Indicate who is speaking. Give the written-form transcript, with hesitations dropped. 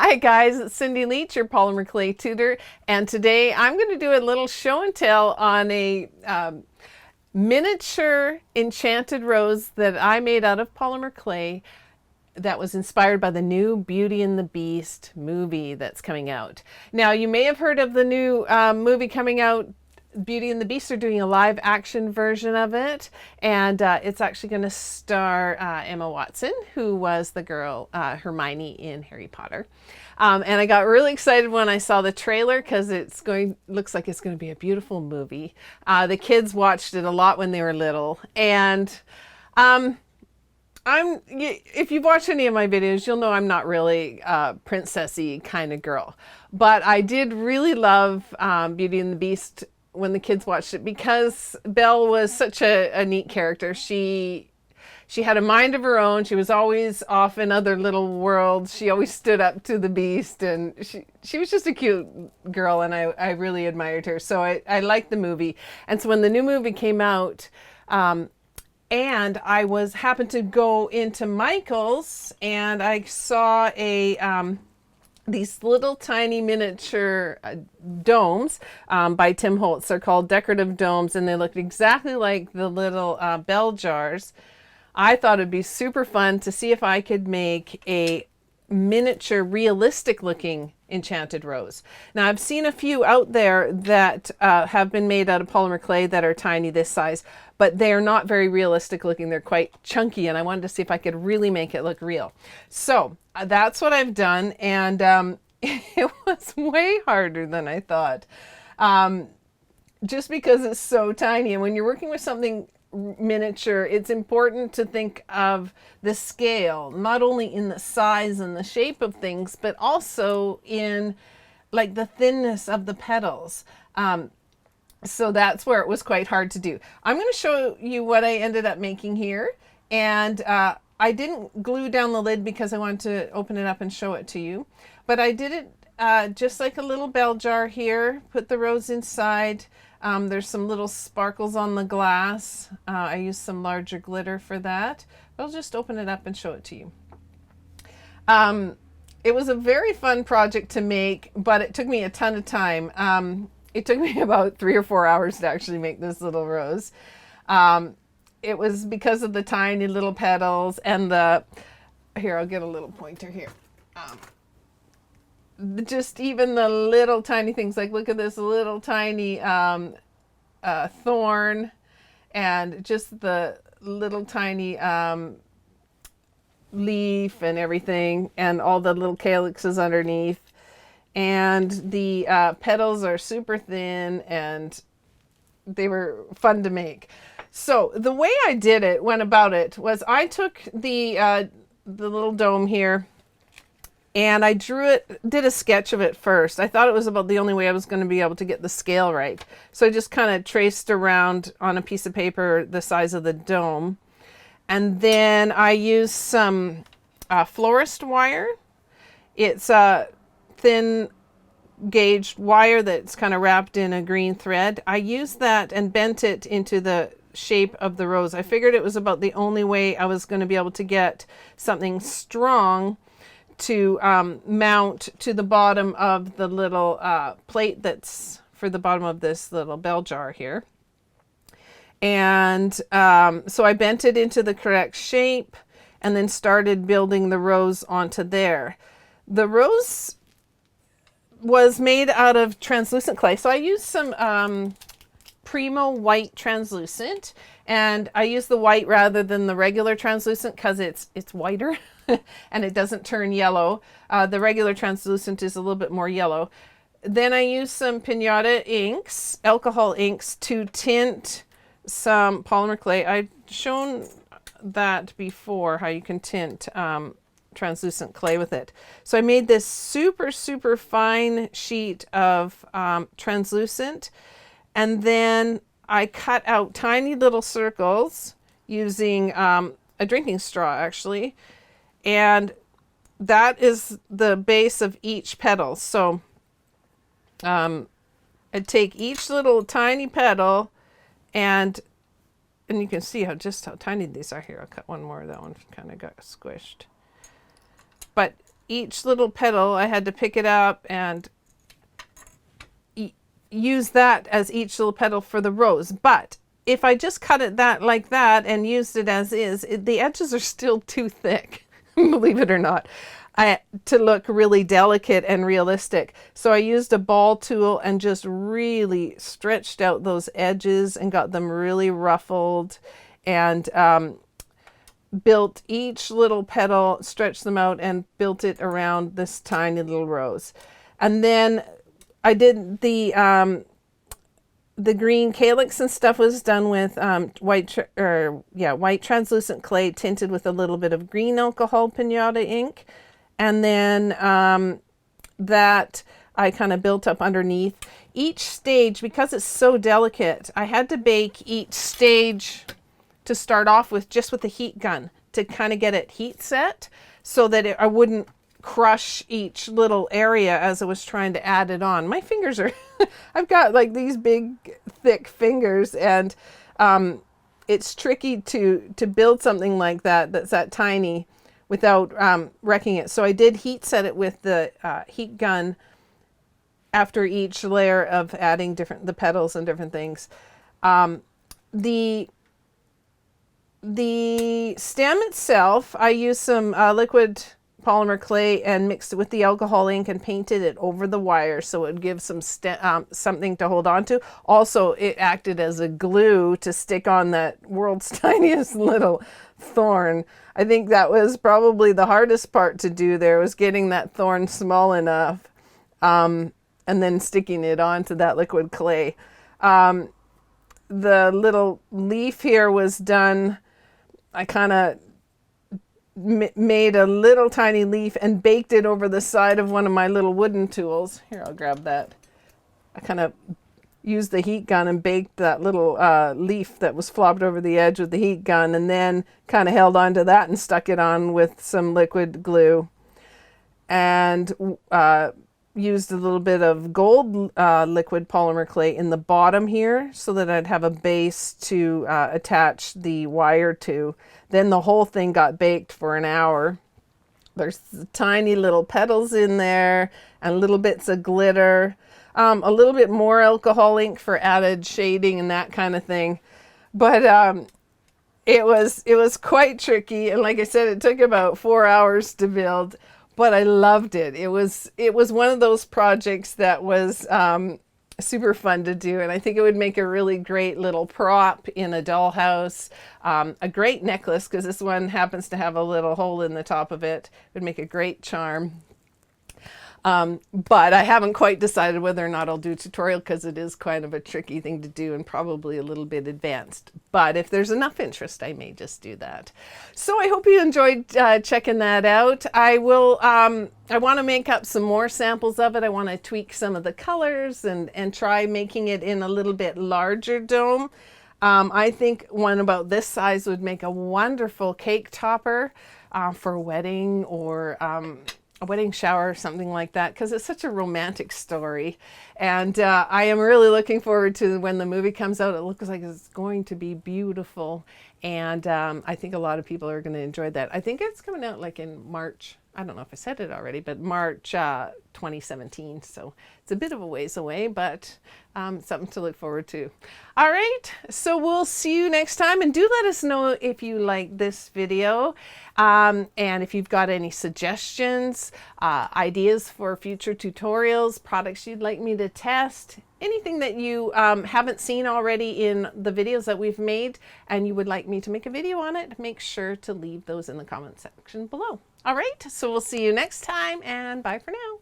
Speaker 1: Hi guys, it's Cindy Leach, your polymer clay tutor, and today I'm going to do a little show and tell on a miniature enchanted rose that I made out of polymer clay that was inspired by the new Beauty and the Beast movie that's coming out. Now, you may have heard of the new movie coming out. Beauty and the Beast are doing a live action version of it, and it's actually going to star Emma Watson, who was the girl Hermione in Harry Potter. And I got really excited when I saw the trailer because looks like it's going to be a beautiful movie. The kids watched it a lot when they were little, and if you've watched any of my videos, you'll know I'm not really a princessy kind of girl, but I did really love Beauty and the Beast when the kids watched it because Belle was such a neat character. She had a mind of her own. She was always off in other little worlds. She always stood up to the Beast, and she was just a cute girl, and I really admired her. So I liked the movie. And so when the new movie came out, and I happened to go into Michael's, and I saw these little tiny miniature domes by Tim Holtz. They're called decorative domes, and they look exactly like the little bell jars. I thought it'd be super fun to see if I could make a miniature realistic looking enchanted rose. Now, I've seen a few out there that have been made out of polymer clay that are tiny this size, but they're not very realistic looking. They're quite chunky, and I wanted to see if I could really make it look real. So that's what I've done, and it was way harder than I thought, just because it's so tiny. And when you're working with something miniature, it's important to think of the scale, not only in the size and the shape of things, but also in like the thinness of the petals. So that's where it was quite hard to do. I'm going to show you what I ended up making here, and I didn't glue down the lid because I wanted to open it up and show it to you, but I did it just like a little bell jar here. Put the rose inside. There's some little sparkles on the glass. I used some larger glitter for that. I'll just open it up and show it to you. It was a very fun project to make, but it took me a ton of time. It took me about 3 or 4 hours to actually make this little rose. It was because of the tiny little petals and here, I'll get a little pointer here. Just even the little tiny things, like look at this little tiny thorn, and just the little tiny leaf and everything, and all the little calyxes underneath, and the petals are super thin, and they were fun to make. So the way I went about it was I took the little dome here, and I did a sketch of it first. I thought it was about the only way I was going to be able to get the scale right. So I just kind of traced around on a piece of paper the size of the dome. And then I used some florist wire. It's a thin gauged wire that's kind of wrapped in a green thread. I used that and bent it into the shape of the rose. I figured it was about the only way I was going to be able to get something strong to mount to the bottom of the little plate that's for the bottom of this little bell jar here. And so I bent it into the correct shape and then started building the rose onto there. The rose was made out of translucent clay. So I used some Primo white translucent, and I use the white rather than the regular translucent because it's whiter and it doesn't turn yellow. The regular translucent is a little bit more yellow. Then I use some Pinata inks, alcohol inks, to tint some polymer clay. I've shown that before, how you can tint translucent clay with it. So I made this super, super fine sheet of translucent, and then I cut out tiny little circles using a drinking straw, actually, and that is the base of each petal. So I take each little tiny petal, and you can see just how tiny these are here. I'll cut one more. That one kind of got squished. But each little petal, I had to pick it up and use that as each little petal for the rose. But if I just cut it like that and used it as is, the edges are still too thick, believe it or not, to look really delicate and realistic. So I used a ball tool and just really stretched out those edges and got them really ruffled, and built each little petal, stretched them out and built it around this tiny little rose. And then I did the green calyx and stuff was done with white translucent clay tinted with a little bit of green alcohol pinata ink. And then that I kind of built up underneath. Each stage, because it's so delicate, I had to bake each stage to start off with just with the heat gun to kind of get it heat set so that I wouldn't crush each little area as I was trying to add it on. My fingers are, I've got like these big thick fingers, and it's tricky to build something like that's that tiny without wrecking it. So I did heat set it with the heat gun after each layer of adding the petals and different things. The stem itself, I used some liquid polymer clay and mixed it with the alcohol ink and painted it over the wire so it would give some something to hold on to. Also, it acted as a glue to stick on that world's tiniest little thorn. I think that was probably the hardest part to do there, was getting that thorn small enough and then sticking it onto that liquid clay. The little leaf here was done, I kind of made a little tiny leaf and baked it over the side of one of my little wooden tools. Here, I'll grab that. I kind of used the heat gun and baked that little leaf that was flopped over the edge with the heat gun, and then kind of held onto that and stuck it on with some liquid glue, and used a little bit of gold liquid polymer clay in the bottom here so that I'd have a base to attach the wire to. Then the whole thing got baked for an hour. There's tiny little petals in there and little bits of glitter, a little bit more alcohol ink for added shading and that kind of thing. But it was quite tricky, and like I said, it took about 4 hours to build. But I loved it. It was one of those projects that was super fun to do, and I think it would make a really great little prop in a dollhouse. A great necklace, because this one happens to have a little hole in the top of it. It would make a great charm. But I haven't quite decided whether or not I'll do a tutorial, because it is kind of a tricky thing to do and probably a little bit advanced. But if there's enough interest, I may just do that. So I hope you enjoyed checking that out. I will, I want to make up some more samples of it. I want to tweak some of the colors and try making it in a little bit larger dome. I think one about this size would make a wonderful cake topper for a wedding or a wedding shower or something like that, because it's such a romantic story. And I am really looking forward to when the movie comes out. It looks like it's going to be beautiful, and I think a lot of people are going to enjoy that. I think it's coming out like in March. I don't know if I said it already, but March 2017. So it's a bit of a ways away, but something to look forward to. All right, so we'll see you next time, and do let us know if you like this video, and if you've got any suggestions, ideas for future tutorials, products you'd like me to test, anything that you haven't seen already in the videos that we've made and you would like me to make a video on it, make sure to leave those in the comment section below. All right, so we'll see you next time, and bye for now.